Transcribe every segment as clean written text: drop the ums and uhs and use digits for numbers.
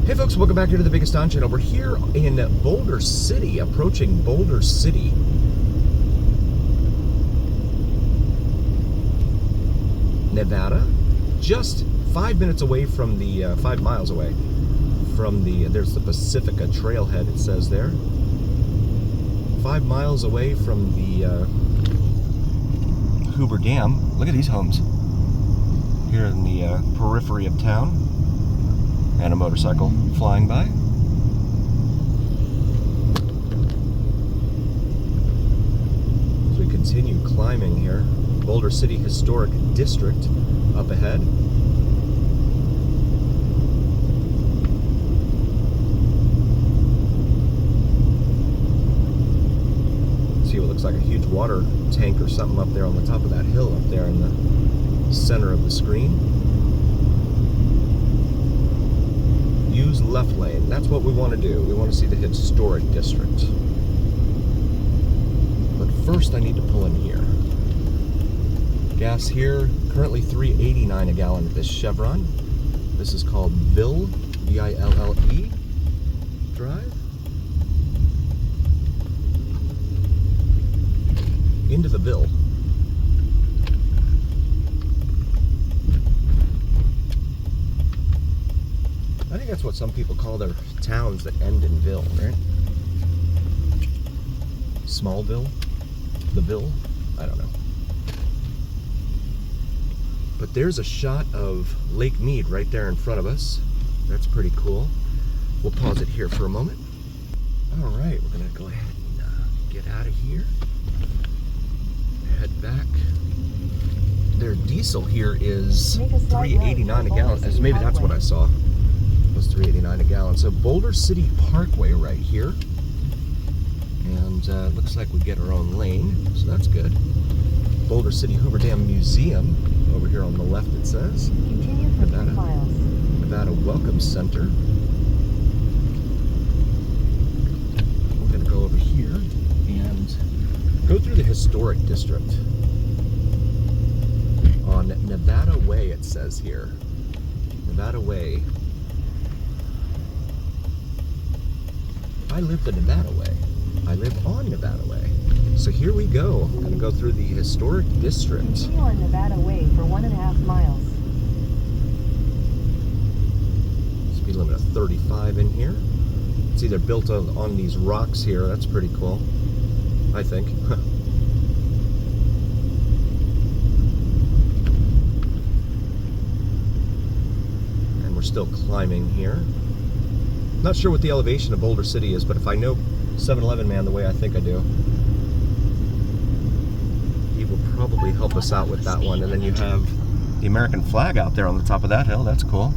Hey folks, welcome back here to the Biggest On Channel. We're here in Boulder City, approaching Boulder City. Nevada, just 5 minutes away from the, 5 miles away from the, there's the Pacifica trailhead, it says there. 5 miles away from the Hoover Dam. Look at these homes here in the periphery of town. And a motorcycle flying by. As we continue climbing here, Boulder City Historic District up ahead. See what looks like a huge water tank or something up there on the top of that hill up there in the center of the screen. Use left lane. That's what we want to do. We want to see the historic district. But first I need to pull in here. Gas here, currently $3.89 a gallon at this Chevron. This is called Ville, V-I-L-L-E drive. Into the Ville. I think that's what some people call their towns that end in Ville, right? Smallville? The Ville? I don't know. But there's a shot of Lake Mead right there in front of us. That's pretty cool. We'll pause it here for a moment. All right, we're gonna go ahead and get out of here. Head back. Their diesel here is $3.89 a gallon. Maybe that's what I saw. Was $3.89 a gallon. So Boulder City Parkway right here, and looks like we get our own lane, so that's good. Boulder City Hoover Dam Museum over here on the left, it says. Continue for 3 miles. Nevada Welcome Center. We're going to go over here and go through the historic district on Nevada Way, it says here. Nevada Way. I live the Nevada way. I live on Nevada way. So here we go. I'm going to go through the historic district. Continue on Nevada Way for 1.5 miles. Speed limit of 35 in here. See, they're built on these rocks here. That's pretty cool, I think. And we're still climbing here. Not sure what the elevation of Boulder City is, but if I know 7-Eleven man the way I think I do, he will probably help us out with that one. And then you have the American flag out there on the top of that hill. That's cool.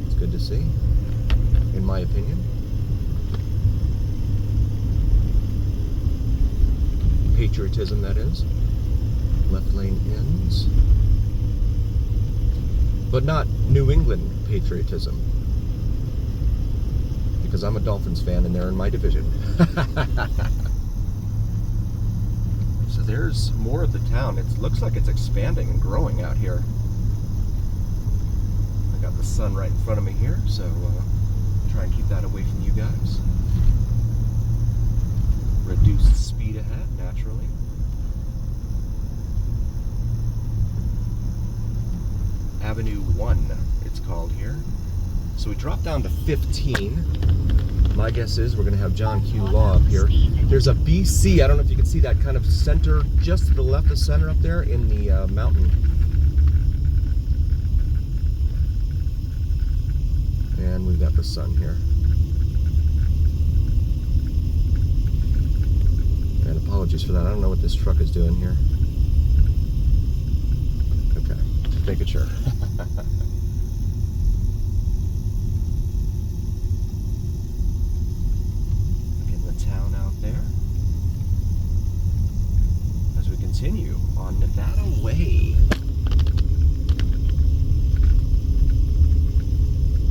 It's good to see, in my opinion. Patriotism, that is. Left lane ends. But not New England patriotism, because I'm a Dolphins fan and they're in my division. So there's more of the town. It looks like it's expanding and growing out here. I got the sun right in front of me here, so try and keep that away from you guys. Reduced speed ahead, naturally. Avenue 1, it's called here. So we drop down to 15. My guess is we're going to have John Q. Law up here. There's a BC, I don't know if you can see that kind of center, just to the left of center up there in the mountain. And we've got the sun here. And apologies for that, I don't know what this truck is doing here. Making sure. Getting the town out there. As we continue on Nevada Way.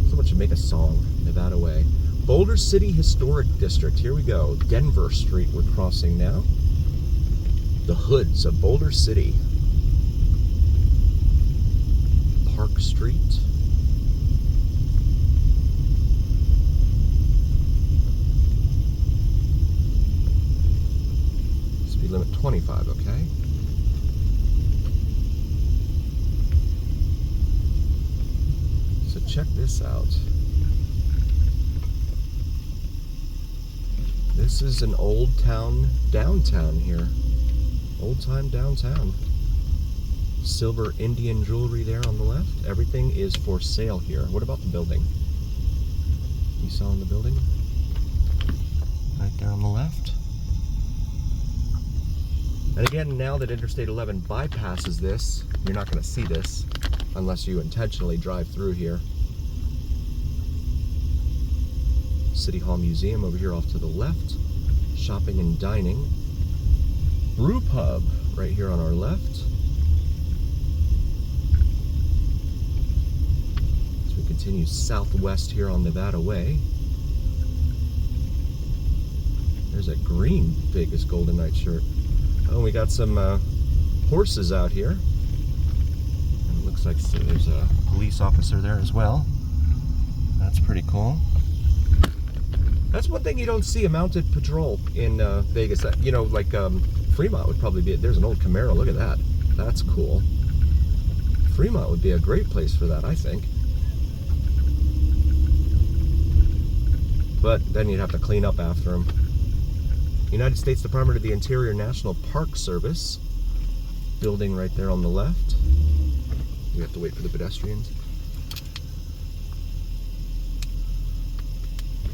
Someone should make a song, Nevada Way. Boulder City Historic District. Here we go. Denver Street we're crossing now. The hoods of Boulder City. Park Street. Speed limit 25, okay? So check this out. This is an old town downtown here. Old time downtown. Silver Indian jewelry there on the left. Everything is for sale here. What about the building? You saw in the building? Right there on the left. And again, now that Interstate 11 bypasses this, you're not going to see this unless you intentionally drive through here. City Hall Museum over here off to the left. Shopping and dining. Brew pub right here on our left. As we continue southwest here on Nevada Way. There's a green Vegas Golden Knight shirt. Oh, we got some horses out here. And it looks like there's a police officer there as well. That's pretty cool. That's one thing you don't see, a mounted patrol in Vegas. You know, like Fremont would probably be. There's an old Camaro. Look at that. That's cool. Fremont would be a great place for that, I think. But then you'd have to clean up after them. United States Department of the Interior National Park Service. Building right there on the left. We have to wait for the pedestrians.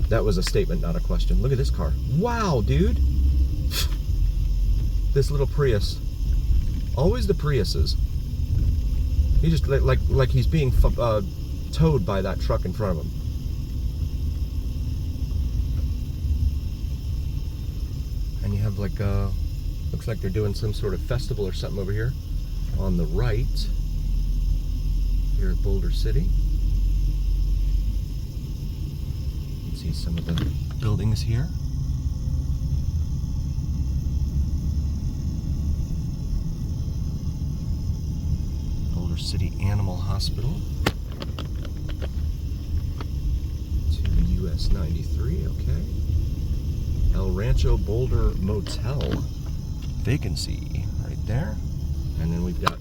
That was a statement, not a question. Look at this car. Wow, dude. This little Prius. Always the Priuses. He just like he's being towed by that truck in front of him. And you have like looks like they're doing some sort of festival or something over here on the right here at Boulder City. See some of the buildings here. Boulder City Animal Hospital. To US 93, okay. El Rancho Boulder Motel. Vacancy right there. And then we've got,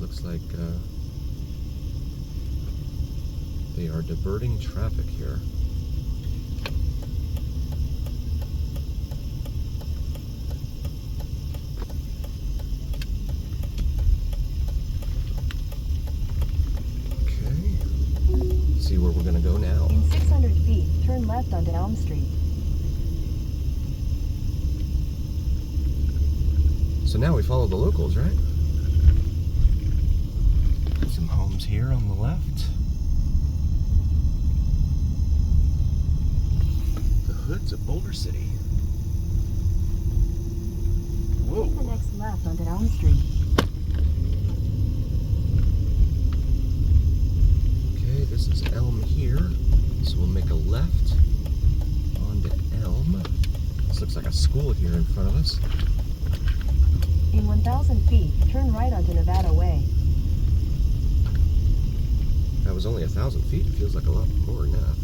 looks like they are diverting traffic here. Okay. Let's see where we're gonna go now. In 600 feet, turn left onto Elm Street. So now we follow the locals, right? Some homes here on the left. Hoods of Boulder City. Whoa. Take the next left onto Elm Street. Okay, this is Elm here. So we'll make a left onto Elm. This looks like a school here in front of us. In 1,000 feet, turn right onto Nevada Way. That was only 1,000 feet. It feels like a lot more than that.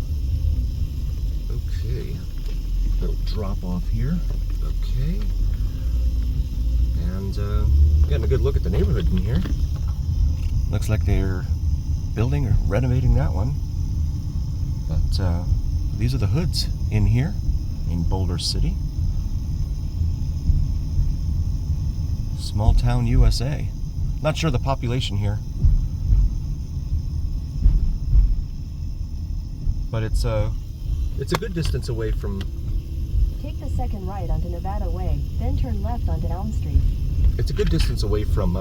Okay. Little drop off here. Okay. And getting a good look at the neighborhood in here. Looks like they're building or renovating that one. But these are the hoods in here in Boulder City. Small town USA. Not sure the population here. But it's a good distance away from. Take the second right onto Nevada Way, then turn left onto Elm Street. It's a good distance away from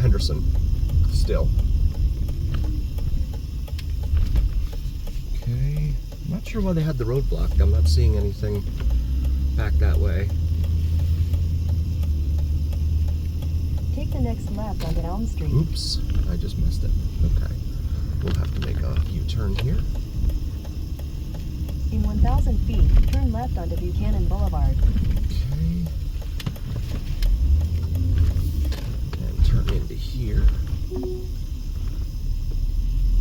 Henderson, still. Okay, I'm not sure why they had the road blocked. I'm not seeing anything back that way. Take the next left onto Elm Street. Oops, I just missed it. Okay, we'll have to make a U-turn here. In 1,000 feet, turn left onto Buchanan Boulevard. Okay. And turn here.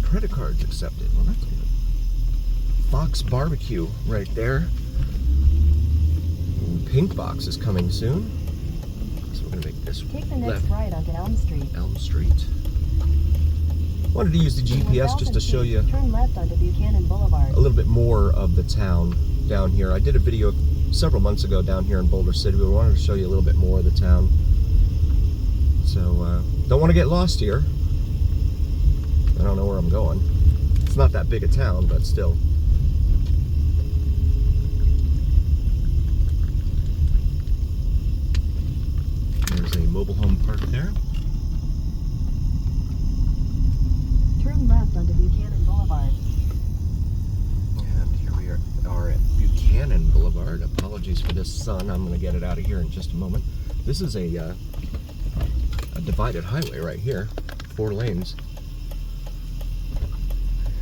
Credit cards accepted. Well, that's good. Fox Barbecue right there. Pink Box is coming soon. So we're gonna make this Take the next left. right onto Elm Street. Elm Street. Wanted to use the GPS just to show you Turn left onto Buchanan Boulevard. a little bit more of the town down here. I did a video several months ago down here in Boulder City. We wanted to show you a little bit more of the town. So, don't want to get lost here. I don't know where I'm going. It's not that big a town, but still. There's a mobile home park there. Turn left onto Buchanan Boulevard. And here we are at Buchanan Boulevard. Apologies for this sun. I'm going to get it out of here in just a moment. This is a divided highway right here. 4 lanes.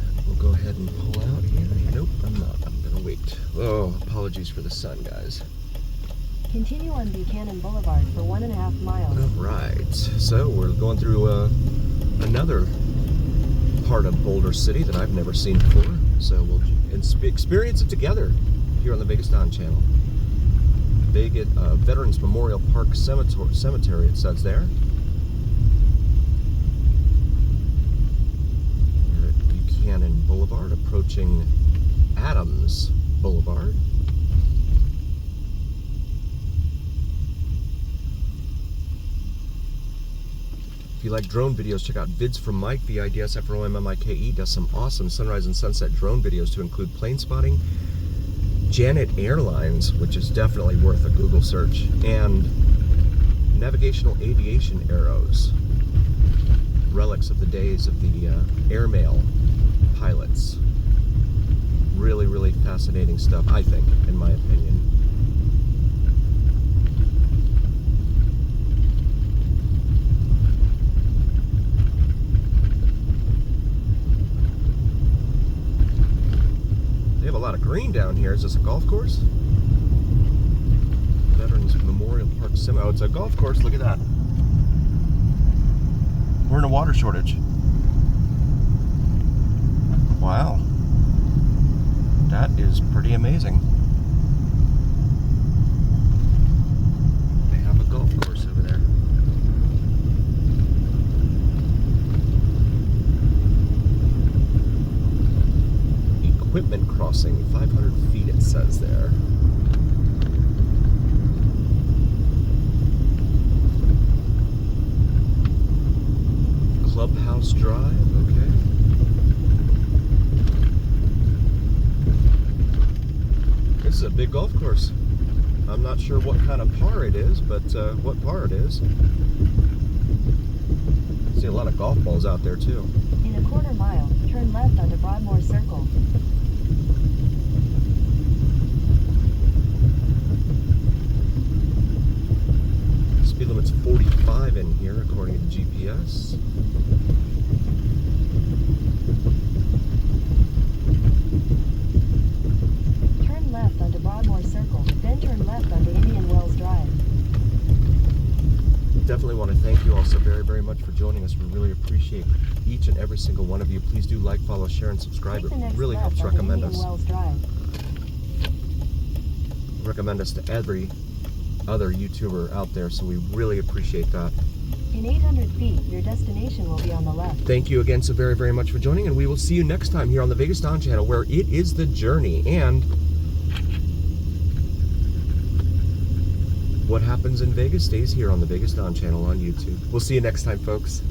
And we'll go ahead and pull out here. Nope, I'm not. I'm going to wait. Oh, apologies for the sun, guys. Continue on Buchanan Boulevard for 1.5 miles. All right. So we're going through another part of Boulder City that I've never seen before. So we'll experience it together here on the Vegas Don channel. Vegas Veterans Memorial Park Cemetery, it says there. We're at Buchanan Boulevard, approaching Adams Boulevard. If you like drone videos, check out Vids from Mike, VIDSFROMMIKE. Does some awesome sunrise and sunset drone videos to include plane spotting, Janet Airlines, which is definitely worth a Google search, and navigational aviation arrows, relics of the days of the airmail pilots. Really, really fascinating stuff, I think, in my opinion. They have a lot of green down here. Is this a golf course? Veterans Memorial Park Cemetery. Oh, it's a golf course. Look at that. We're in a water shortage. Wow. That is pretty amazing. They have a golf course over there. Equipment crossing, 500 feet it says there. Clubhouse Drive, okay. This is a big golf course. I'm not sure what kind of par it is, but what par it is. See a lot of golf balls out there too. In a 1/4 mile, turn left onto Broadmoor Circle. Speed limit's 45 in here, according to GPS. Turn left onto Broadmoor Circle, then turn left onto Indian Wells Drive. Definitely want to thank you all so very, very much for joining us. We really appreciate each and every single one of you. Please do like, follow, share, and subscribe. Take the It next really left helps onto recommend Indian us. Wells Drive. Recommend us to every other YouTuber out there, so we really appreciate that. In 800 feet, your destination will be on the left. Thank you again so very, very much for joining, and we will see you next time here on the Vegas Don channel, where it is the journey, and what happens in Vegas stays here on the Vegas Don channel on YouTube. We'll see you next time, folks.